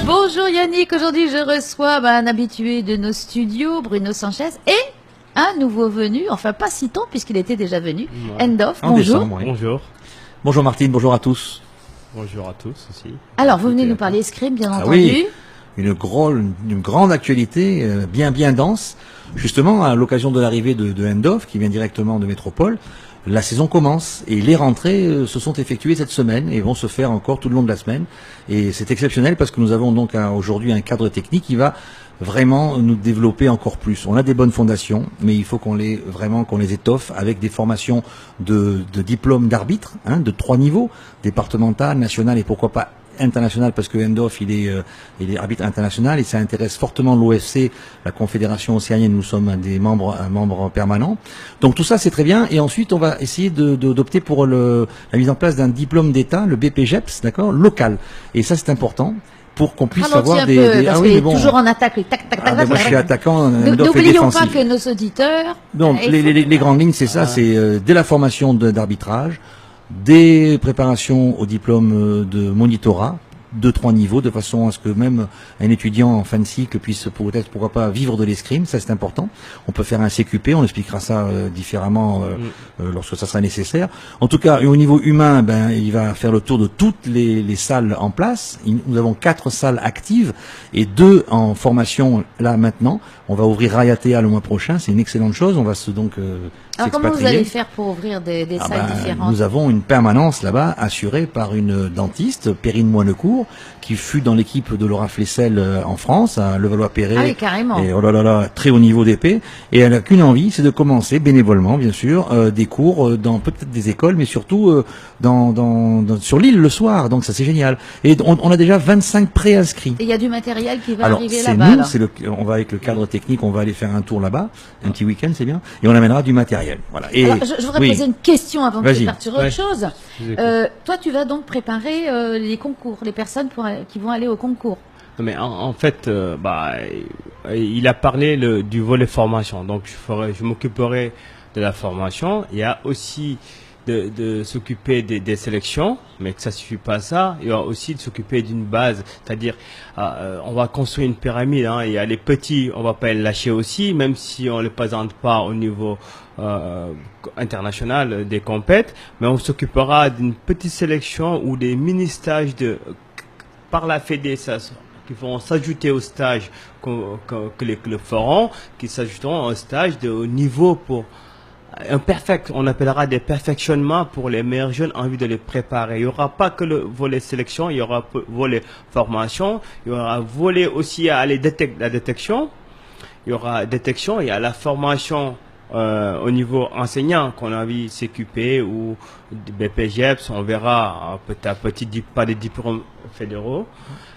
Bonjour Yannick, aujourd'hui je reçois un habitué de nos studios, Bruno Sanchez, et un nouveau venu, enfin pas si tôt puisqu'il était déjà venu, Endoff, bonjour. Décembre, oui. Bonjour. Bonjour Martine, bonjour à tous. Bonjour à tous aussi. Alors vous venez nous parler escrime, bien entendu. Oui, une grande actualité, bien dense. Justement, à l'occasion de l'arrivée de Endoff, qui vient directement de Métropole, la saison commence et les rentrées se sont effectuées cette semaine et vont se faire encore tout le long de la semaine. Et c'est exceptionnel parce que nous avons donc aujourd'hui un cadre technique qui va vraiment nous développer encore plus. On a des bonnes fondations, mais il faut qu'on les étoffe avec des formations de diplôme d'arbitre, de 3 niveaux, départemental, national et pourquoi pas international, parce que Endoff il est arbitre international et ça intéresse fortement l'OFC, la Confédération océanienne. Nous sommes un membre permanent. Donc tout ça c'est très bien et ensuite on va essayer d'opter pour la mise en place d'un diplôme d'État, le BPGEPS, d'accord, local. Et ça c'est important pour qu'on puisse avoir des parce qu'il est toujours en attaque, tac. Moi je suis attaquant, n'oublions pas que nos auditeurs. Donc les grandes lignes c'est ça, c'est dès la formation d'arbitrage, des préparations au diplôme de monitorat, 2-3 niveaux, de façon à ce que même un étudiant en fin de cycle puisse peut-être, pourquoi pas, vivre de l'escrime, ça c'est important. On peut faire un CQP, on expliquera ça différemment lorsque ça sera nécessaire. En tout cas, au niveau humain, il va faire le tour de toutes les salles en place. Nous avons 4 salles actives et 2 en formation là maintenant. On va ouvrir Rayatea le mois prochain, c'est une excellente chose. On va Alors comment vous allez faire pour ouvrir des salles différentes? Nous avons une permanence là-bas assurée par une dentiste, Perrine Moinecourt, qui fut dans l'équipe de Laura Flessel en France, à Levallois-Perret. Ah oui, carrément. Et oh là là, très haut niveau d'épée. Et elle n'a qu'une envie, c'est de commencer bénévolement, bien sûr, des cours dans peut-être des écoles, mais surtout sur l'île le soir. Donc ça c'est génial. Et on a déjà 25 préinscrits. Et il y a du matériel qui va Alors, arriver là-bas. On va avec le cadre technique, on va aller faire un tour là-bas, un petit week-end, c'est bien, et on amènera du matériel. Voilà. Et alors, je voudrais poser une question avant que tu partes sur autre chose. Toi, tu vas donc préparer les concours, les personnes qui vont aller au concours. Non, mais en fait, il a parlé du volet formation. Donc, je m'occuperai de la formation. Il y a aussi de s'occuper des sélections, mais que ça suffit pas à ça. Il y aura aussi de s'occuper d'une base, c'est-à-dire on va construire une pyramide. Il y a les petits, on va pas les lâcher aussi, même si on les présente pas au niveau international des compètes, mais on s'occupera d'une petite sélection ou des mini-stages par la Fédé, qui vont s'ajouter au stage que les clubs feront, qui s'ajouteront au stage de haut niveau pour on appellera des perfectionnements pour les meilleurs jeunes en vue de les préparer. Il n'y aura pas que le volet sélection, il y aura volet formation, il y aura volet aussi à la détection, il y aura détection, il y a la formation au niveau enseignant qu'on a vu CQP ou BPGEPS, on verra petit à petit, pas des diplômes fédéraux.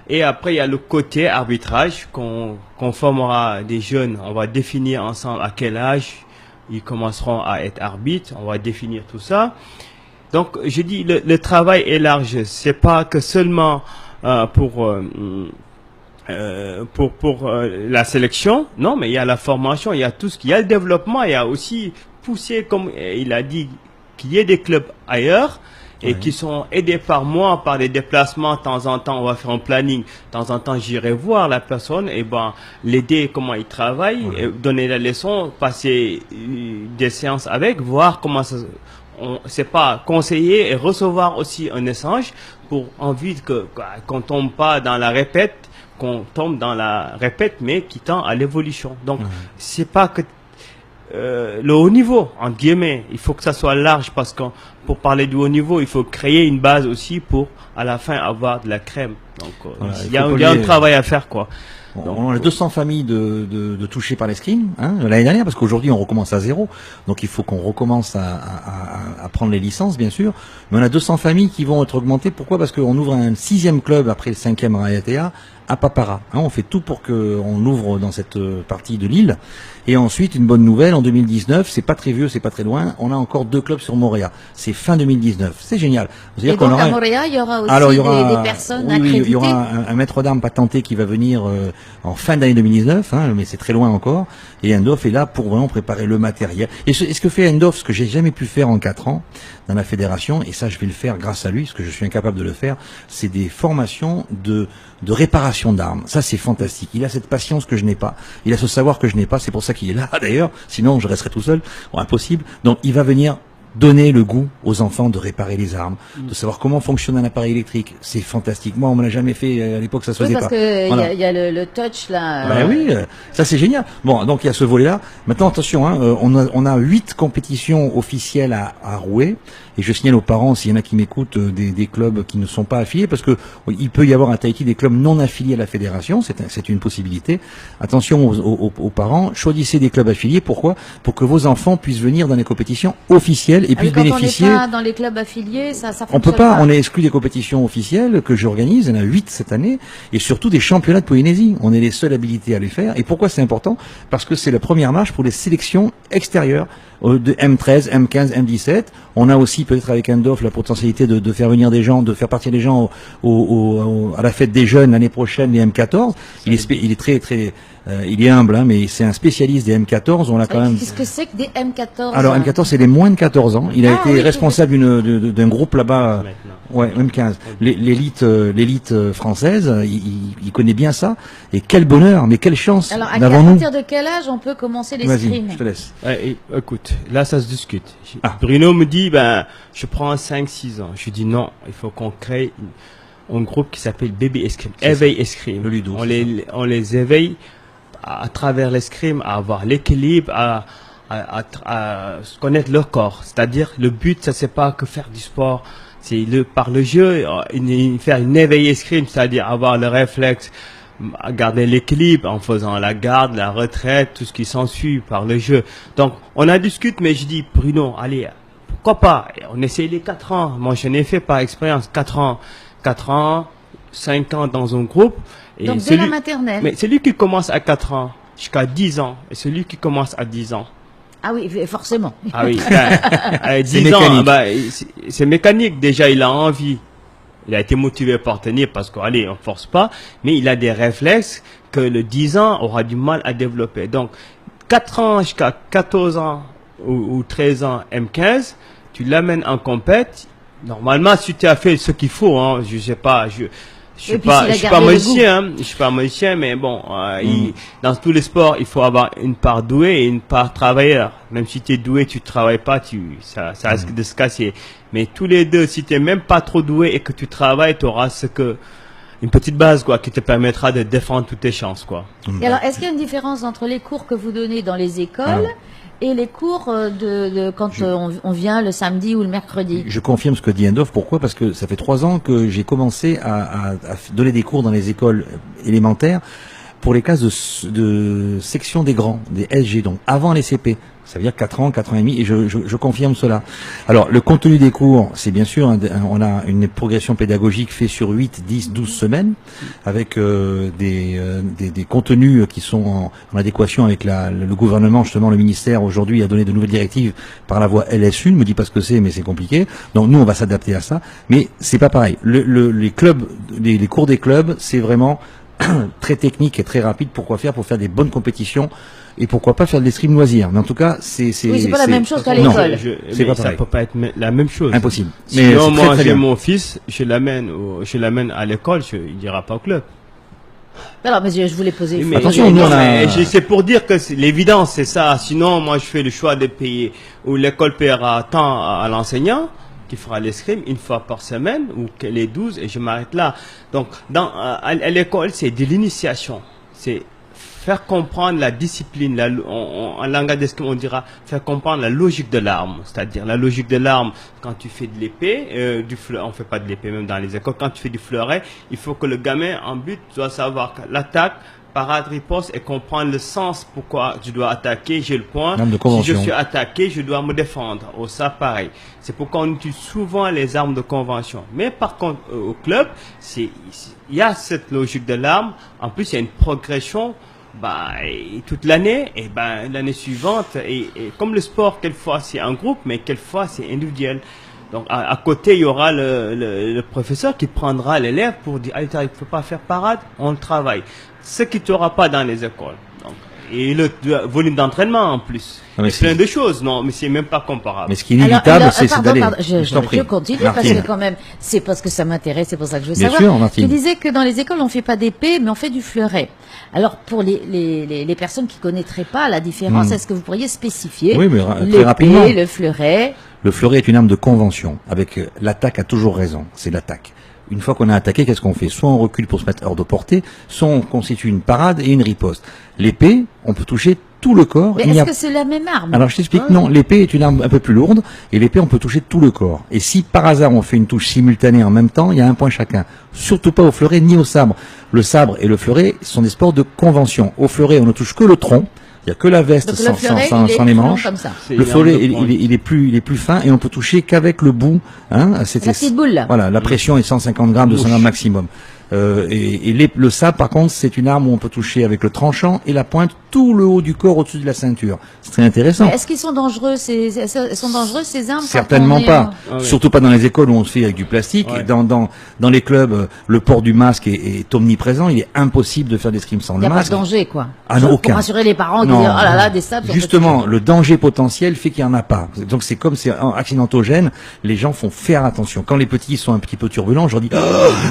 Et après, il y a le côté arbitrage qu'on formera des jeunes, on va définir ensemble à quel âge ils commenceront à être arbitres, on va définir tout ça. Donc, je dis, le travail est large. C'est pas que seulement pour la sélection, non, mais il y a la formation, il y a tout ce qu'il y a, le développement, il y a aussi pousser, comme il a dit, qu'il y ait des clubs ailleurs et qui sont aidés par moi, par des déplacements. De temps en temps, on va faire un planning. De temps en temps, j'irai voir la personne et l'aider comment il travaille, et donner la leçon, passer des séances avec, voir comment ça. C'est pas conseiller et recevoir aussi un échange pour envie qu'on tombe pas dans la répète, mais qui tend à l'évolution. Donc, c'est pas que le haut niveau, entre guillemets, il faut que ça soit large parce que pour parler du haut niveau, il faut créer une base aussi pour à la fin avoir de la crème. Donc, il y a un travail à faire, quoi. Donc, on a 200 familles de touchées par l'escrime l'année dernière, parce qu'aujourd'hui on recommence à zéro, donc il faut qu'on recommence à prendre les licences, bien sûr. Mais on a 200 familles qui vont être augmentées. Pourquoi? Parce qu'on ouvre un 6e club après le 5e Rayatea à Papara. On fait tout pour qu'on ouvre dans cette partie de l'île. Et ensuite, une bonne nouvelle, en 2019, c'est pas très vieux, c'est pas très loin, on a encore 2 clubs sur Moréa. C'est fin 2019. C'est génial. Et donc à Moréa, il y aura aussi des personnes accréditées. Il y aura un maître d'armes patenté qui va venir en fin d'année 2019, mais c'est très loin encore. Et Endhoff est là pour vraiment préparer le matériel. Et ce que fait Endhoff, ce que j'ai jamais pu faire en 4 ans dans la fédération, et ça je vais le faire grâce à lui, parce que je suis incapable de le faire, c'est des formations de réparation d'armes. Ça c'est fantastique. Il a cette patience que je n'ai pas. Il a ce savoir que je n'ai pas. C'est pour ça qu'il est là d'ailleurs. Sinon je resterais tout seul. Bon, impossible. Donc il va venir donner le goût aux enfants de réparer les armes, de savoir comment fonctionne un appareil électrique. C'est fantastique. Moi, on me l'a jamais fait à l'époque, ça se faisait parce pas. que Voilà. il y a le touch là. Ben oui, ça c'est génial. Bon, donc il y a ce volet-là. Maintenant, attention, on a 8 compétitions officielles à Rouet. Et je signale aux parents, s'il y en a qui m'écoutent, des clubs qui ne sont pas affiliés, parce que il peut y avoir à Tahiti des clubs non affiliés à la fédération, c'est une possibilité. Attention aux parents, choisissez des clubs affiliés. Pourquoi? Pour que vos enfants puissent venir dans les compétitions officielles et puissent bénéficier. Quand on n'est pas dans les clubs affiliés, ça On peut pas, on est exclu des compétitions officielles que j'organise, il y en a 8 cette année, et surtout des championnats de Polynésie. On est les seuls habilités à les faire. Et pourquoi c'est important? Parce que c'est la première marche pour les sélections extérieures de M13, M15, M17. On a aussi peut-être avec Endhoff la potentialité de faire venir des gens, de faire partir des gens à la fête des jeunes l'année prochaine, les M14. Il est très il est humble, mais c'est un spécialiste des M14. On a quand même. Qu'est-ce que c'est que des M14? Alors M14, c'est les moins de 14 ans. Il a été responsable d'un groupe là-bas. Ouais, M15. L'élite française, il connaît bien ça. Et quel bonheur, mais quelle chance. Alors à n'avons-nous. partir de quel âge on peut commencer l'escrime? Vas-y, je te laisse. Écoute, là ça se discute. Bruno me dit, je prends 5-6 ans. Je dis non, il faut qu'on crée un groupe qui s'appelle Baby Escrime, Éveil Escrime. Le Ludo. On les éveille à travers l'escrime, à avoir l'équilibre, à connaître leur corps. C'est-à-dire, le but, ça c'est pas que faire du sport, c'est par le jeu, faire une éveil escrime, c'est-à-dire avoir le réflexe, garder l'équilibre en faisant la garde, la retraite, tout ce qui s'ensuit par le jeu. Donc, on a discuté, mais je dis, Bruno, allez, pourquoi pas? On essaye les 4 ans. Moi, je n'ai fait par expérience 4 ans, 5 ans dans un groupe. Et donc, dès la maternelle. Mais celui qui commence à 4 ans jusqu'à 10 ans, et celui qui commence à 10 ans. Ah oui, forcément. Ah oui, à 10 ans, c'est mécanique. Déjà, il a envie. Il a été motivé par tenir parce qu'allez, on force pas, mais il a des réflexes que le 10 ans aura du mal à développer. Donc, 4 ans jusqu'à 14 ans ou 13 ans M15, tu l'amènes en compète. Normalement, si tu as fait ce qu'il faut, je sais pas, je suis pas magicien, mais bon, dans tous les sports, il faut avoir une part douée et une part travailleur. Même si tu es doué, tu travailles pas, ça risque de se casser. Mais tous les deux, si tu n'es même pas trop doué et que tu travailles, tu auras une petite base, qui te permettra de défendre toutes tes chances, Et alors, est-ce qu'il y a une différence entre les cours que vous donnez dans les écoles et les cours quand on vient le samedi ou le mercredi? Je confirme ce que dit Endhoff. Pourquoi? Parce que ça fait 3 ans que j'ai commencé à donner des cours dans les écoles élémentaires pour les classes de section des grands, des SG, donc avant les CP. Ça veut dire 4 ans, 4 ans et demi, et je confirme cela. Alors, le contenu des cours, c'est bien sûr, on a une progression pédagogique faite sur 8, 10, 12 semaines, avec des contenus qui sont en adéquation avec le gouvernement. Justement, le ministère, aujourd'hui, a donné de nouvelles directives par la voie LSU. Ne me dis pas ce que c'est, mais c'est compliqué. Donc, nous, on va s'adapter à ça. Mais c'est pas pareil. Les clubs, les cours des clubs, c'est vraiment très technique et très rapide. Pourquoi faire? Pour faire des bonnes compétitions. Et pourquoi pas faire de l'escrime loisir? Mais en tout cas, c'est pas la même chose qu'à l'école. C'est pas ça pareil. peut pas être la même chose. Impossible. Mais sinon, moi, j'ai mon fils, je l'amène à l'école, il ira pas au club. Alors, mais je voulais poser. Mais attention, c'est pour dire que l'évidence, c'est ça. Sinon, moi, je fais le choix de payer, où l'école paiera tant à l'enseignant, qui fera l'escrime une fois par semaine, ou les 12, et je m'arrête là. Donc, à l'école, c'est de l'initiation. C'est faire comprendre la discipline, en langage d'escrime, on dira faire comprendre la logique de l'arme. C'est-à-dire la logique de l'arme, quand tu fais de l'épée, on fait pas de l'épée même dans les écoles, quand tu fais du fleuret, il faut que le gamin en but doit savoir l'attaque, parade, riposte et comprendre le sens pourquoi je dois attaquer, j'ai le point. Si je suis attaqué, je dois me défendre. Ça, pareil. C'est pourquoi on utilise souvent les armes de convention. Mais par contre, au club, il y a cette logique de l'arme. En plus, il y a une progression toute l'année, et l'année suivante, et comme le sport, quelquefois c'est en groupe, mais quelquefois c'est individuel. Donc à côté, il y aura le professeur qui prendra l'élève pour dire, allez, il ne faut pas faire parade, on travaille. Ce qui ne t'aura pas dans les écoles. Donc, et le volume d'entraînement en plus. Non, mais plein de choses, non, mais c'est même pas comparable. Mais ce qui est inévitable, c'est d'aller. Je continue parce que quand même, c'est parce que ça m'intéresse, c'est pour ça que je veux savoir. Sûr, Martine. Tu disais que dans les écoles, on fait pas d'épée, mais on fait du fleuret. Alors, pour les personnes qui connaîtraient pas la différence, est-ce que vous pourriez spécifier oui, mais très rapidement. Le fleuret? Le fleuret est une arme de convention. Avec l'attaque a toujours raison. C'est l'attaque. Une fois qu'on a attaqué, qu'est-ce qu'on fait? Soit on recule pour se mettre hors de portée, soit on constitue une parade et une riposte. L'épée, on peut toucher tout le corps. Mais est-ce que c'est la même arme? Alors je t'explique, non, l'épée est une arme un peu plus lourde, et l'épée on peut toucher tout le corps. Et si par hasard on fait une touche simultanée en même temps, il y a un point chacun. Surtout pas au fleuret ni au sabre. Le sabre et le fleuret sont des sports de convention. Au fleuret on ne touche que le tronc. Il n'y a que la veste sans les manches. Le fleuret, il est plus fin et on peut toucher qu'avec le bout. Hein, la petite boule, là. Voilà, la pression est 150 grammes, 200 grammes maximum. Le sabre, par contre, c'est une arme où on peut toucher avec le tranchant et la pointe tout le haut du corps au-dessus de la ceinture. C'est très intéressant. Est-ce qu'ils sont dangereux, ces armes? Certainement pas. Surtout pas dans les écoles où on se fait avec du plastique. Ouais. Dans les clubs, le port du masque est omniprésent. Il est impossible de faire d'escrime sans le masque. Il n'y a pas de danger, quoi. Ah non, aucun. Pour rassurer les parents, dire, oh là là, des sabres. Justement, le danger potentiel fait qu'il n'y en a pas. Donc c'est comme c'est accidentogène, les gens font faire attention. Quand les petits sont un petit peu turbulents, je leur dis,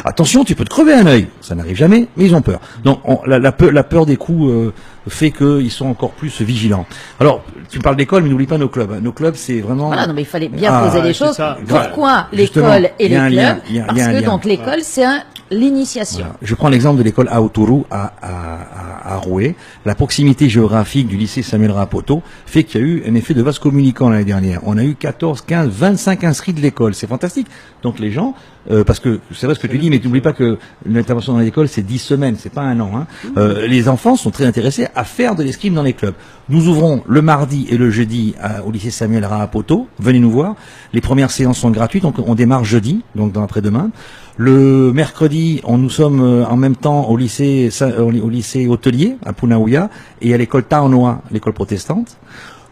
attention, tu peux te crever un œil. Ça n'arrive jamais, mais ils ont peur. Donc la peur des coups fait qu'ils sont encore plus vigilants. Alors, tu parles d'école, mais n'oublie pas nos clubs. Nos clubs, c'est vraiment... Voilà, non, mais il fallait bien poser les choses. Pourquoi Justement, l'école et les clubs? Parce que donc l'école, c'est l'initiation. Voilà. Je prends l'exemple de l'école Aoturu à Roué. La proximité géographique du lycée Samuel Rapoto fait qu'il y a eu un effet de vase communicant l'année dernière. On a eu 14, 15, 25 inscrits de l'école. C'est fantastique. Donc les gens, parce que c'est vrai ce que tu dis, mais n'oublie pas que l'intervention dans l'école, c'est 10 semaines, c'est pas un an. Hein. Les enfants sont très intéressés à faire de l'escrime dans les clubs. Nous ouvrons le mardi et le jeudi au lycée Samuel Rapoto. Venez nous voir. Les premières séances sont gratuites, donc on démarre jeudi, donc dans après-demain. Le mercredi, nous sommes en même temps au lycée hôtelier à Punaouia et à l'école Taonoa, l'école protestante.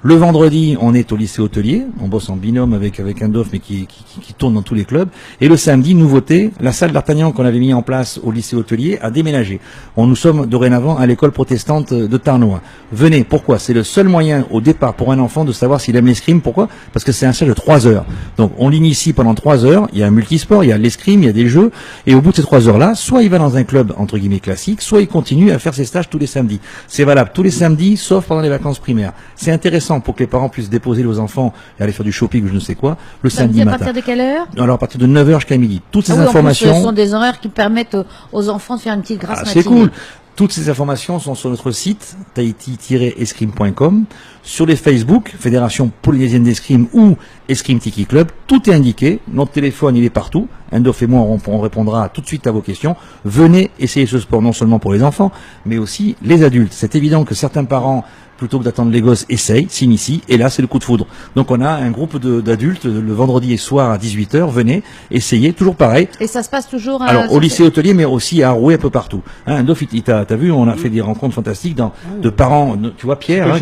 Le vendredi, on est au lycée hôtelier, on bosse en binôme avec un DOF mais qui tourne dans tous les clubs. Et le samedi, nouveauté, la salle d'Artagnan qu'on avait mis en place au lycée hôtelier a déménagé. Nous sommes dorénavant à l'école protestante de Tarnois. Venez, pourquoi? C'est le seul moyen au départ pour un enfant de savoir s'il aime l'escrime. Pourquoi? Parce que c'est un stage de 3 heures. Donc on l'initie pendant 3 heures, il y a un multisport, il y a l'escrime, il y a des jeux, et au bout de ces 3 heures-là, soit il va dans un club entre guillemets classique, soit il continue à faire ses stages tous les samedis. C'est valable tous les samedis, sauf pendant les vacances primaires. C'est intéressant pour que les parents puissent déposer leurs enfants et aller faire du shopping ou je ne sais quoi, le samedi matin. À partir de quelle heure? Alors à partir de 9h jusqu'à midi. Toutes ces informations... En plus, ce sont des horaires qui permettent aux enfants de faire une petite grasse matinée. C'est cool. Toutes ces informations sont sur notre site tahiti-escrime.com, sur les Facebook, Fédération Polynésienne d'Escrime ou Escrime Tiki Club, tout est indiqué, notre téléphone il est partout, Endof et moi on répondra tout de suite à vos questions. Venez essayer ce sport non seulement pour les enfants, mais aussi les adultes. C'est évident que certains parents, plutôt que d'attendre les gosses, essayent, s'initient, et là c'est le coup de foudre. Donc on a un groupe d'adultes le vendredi et soir à 18h, venez, essayez, toujours pareil. Et ça se passe toujours au lycée hôtelier, mais aussi à Roué un peu partout. Hein, Endof, t'as vu, on a fait des rencontres fantastiques de parents, tu vois Pierre,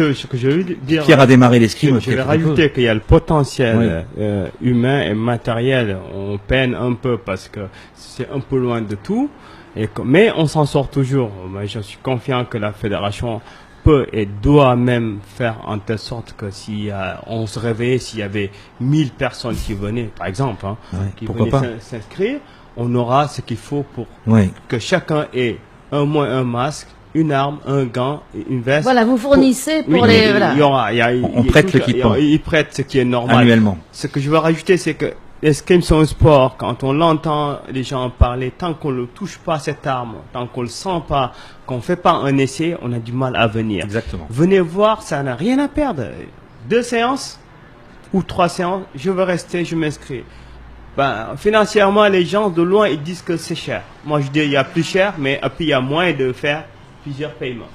Pierre a démarré l'escrime. Je vais rajouter qu'il y a le potentiel humain et matériel. On peine un peu parce que c'est un peu loin de tout, mais on s'en sort toujours. Je suis confiant que la fédération peut et doit même faire en telle sorte que si on se réveillait, s'il y avait 1000 personnes qui venaient, par exemple, qui venaient s'inscrire, on aura ce qu'il faut pour que chacun ait au moins un masque, une arme, un gant, une veste. Voilà, vous fournissez pour les... Voilà. On prête l'équipement. Ils prêtent ce qui est normal. Annuellement. Ce que je veux rajouter, c'est que l'escrime, c'est un sport. Quand on l'entend les gens en parler, tant qu'on ne touche pas cette arme, tant qu'on ne le sent pas, qu'on ne fait pas un essai, on a du mal à venir. Exactement. Venez voir, ça n'a rien à perdre. 2 séances ou 3 séances, je veux rester, je m'inscris. Financièrement, les gens de loin, ils disent que c'est cher. Moi, je dis il y a plus cher, mais puis il y a moins de faire plusieurs paiements.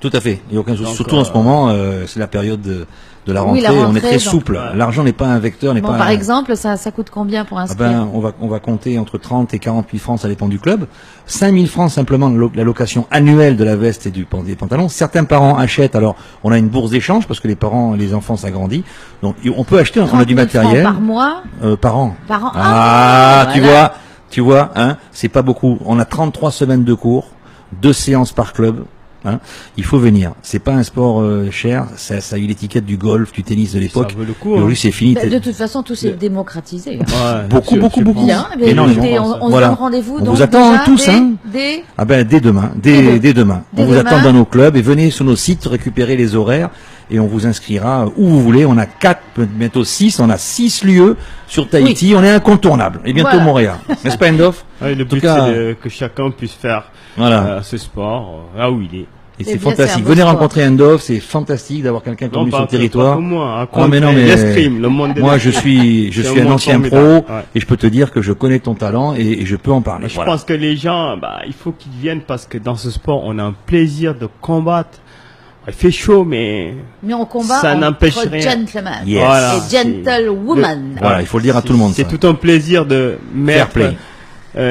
Tout à fait. Il n'y a aucun souci. Surtout en ce moment, c'est la période la Oui, rentrée, la on est rentrée, très donc. souple. L'argent n'est pas un vecteur, n'est Bon, pas par un- exemple, ça coûte combien pour Ah inscrire? on va compter entre 30 et 48 francs, ça dépend du club. 5000 francs simplement la location annuelle de la veste et des pantalons. Certains parents achètent, alors on a une bourse d'échange parce que les parents et les enfants s'agrandissent. Donc on peut acheter, on a 30 du 000 francs matériel. par mois? Par an. Par an. Ah, voilà. tu vois, hein, c'est pas beaucoup. On a 33 semaines de cours, 2 séances par club. Hein. Il faut venir. C'est pas un sport cher. Ça a eu l'étiquette du golf, du tennis de l'époque. Ça vaut le coup. Aujourd'hui, Hein. c'est fini. Ben, de toute façon, tout s'est démocratisé. Ouais, Beaucoup. Bien, eh bien, Énormément. écoutez, on se Voilà. donne rendez-vous. On donc vous attend déjà tous, hein. Ah ben dès demain, dès demain. Dès On vous demain. attend dans nos clubs et venez sur nos sites récupérer les horaires et on vous inscrira où vous voulez. On a 4, bientôt 6, on a 6 lieux sur Tahiti. On est incontournable. Et bientôt Voilà. Montréal. N'est-ce pas Endorf? Ouais, le but, cas, c'est que chacun puisse faire Voilà. ce sport là où il est. Et C'est c'est bien, fantastique. c'est un beau Venez sport. rencontrer Endorf, c'est fantastique d'avoir quelqu'un comme lui sur le territoire. Pas comme moi, hein, Ah, mais non, mais l'escrime, le monde de moi je l'escrime. suis C'est un monde ancien pro formidable, ouais. et je peux te dire que je connais ton talent et je peux en parler. Je Voilà. pense que les gens, il faut qu'ils viennent parce que dans ce sport, on a un plaisir de combattre. Il fait chaud, mais on combat ça n'empêche entre rien. gentlemen Yes. Voilà. et gentlewomen. Voilà, il faut le dire à tout le monde. C'est ça. tout un plaisir de Fair mettre play.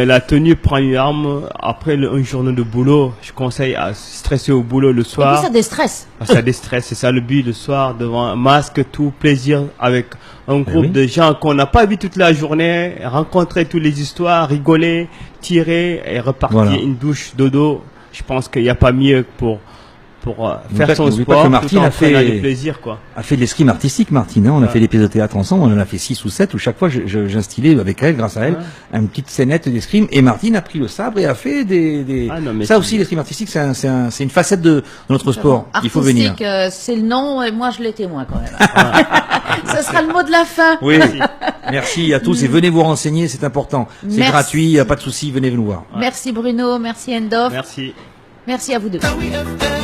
la tenue, prendre une arme après une journée de boulot. Je conseille à se stresser au boulot le Et puis soir. ça déstresse. Parce que ça déstresse, c'est ça le but le soir, devant un masque, tout, plaisir avec un groupe oui. de gens qu'on n'a pas vu toute la journée, rencontrer toutes les histoires, rigoler, tirer et repartir Voilà. une douche dodo. Je pense qu'il n'y a pas mieux pour faire son n'oublie pas sport que tout Martine en a fait- prenant du plaisir, quoi. A fait de l'escrime artistique, Martine. Hein. On a Ouais. fait des pièces de théâtre ensemble. On en a fait 6 ou 7 où chaque fois j'instillais avec elle, grâce à elle, Ouais. une petite scénette d'escrime. Et Martine a pris le sabre et a fait des... Ah non, mais Ça c'est- aussi, l'escrime artistique, c'est une facette de notre sport. Il faut venir. Artistique, c'est le nom et moi je l'ai témoin quand même. Ça sera le mot de la fin. Oui, merci à tous et venez vous renseigner, c'est important. C'est Merci. gratuit, il n'y a pas de souci, venez nous voir. Merci Bruno, merci Endorf, Merci. merci à vous deux. Now we have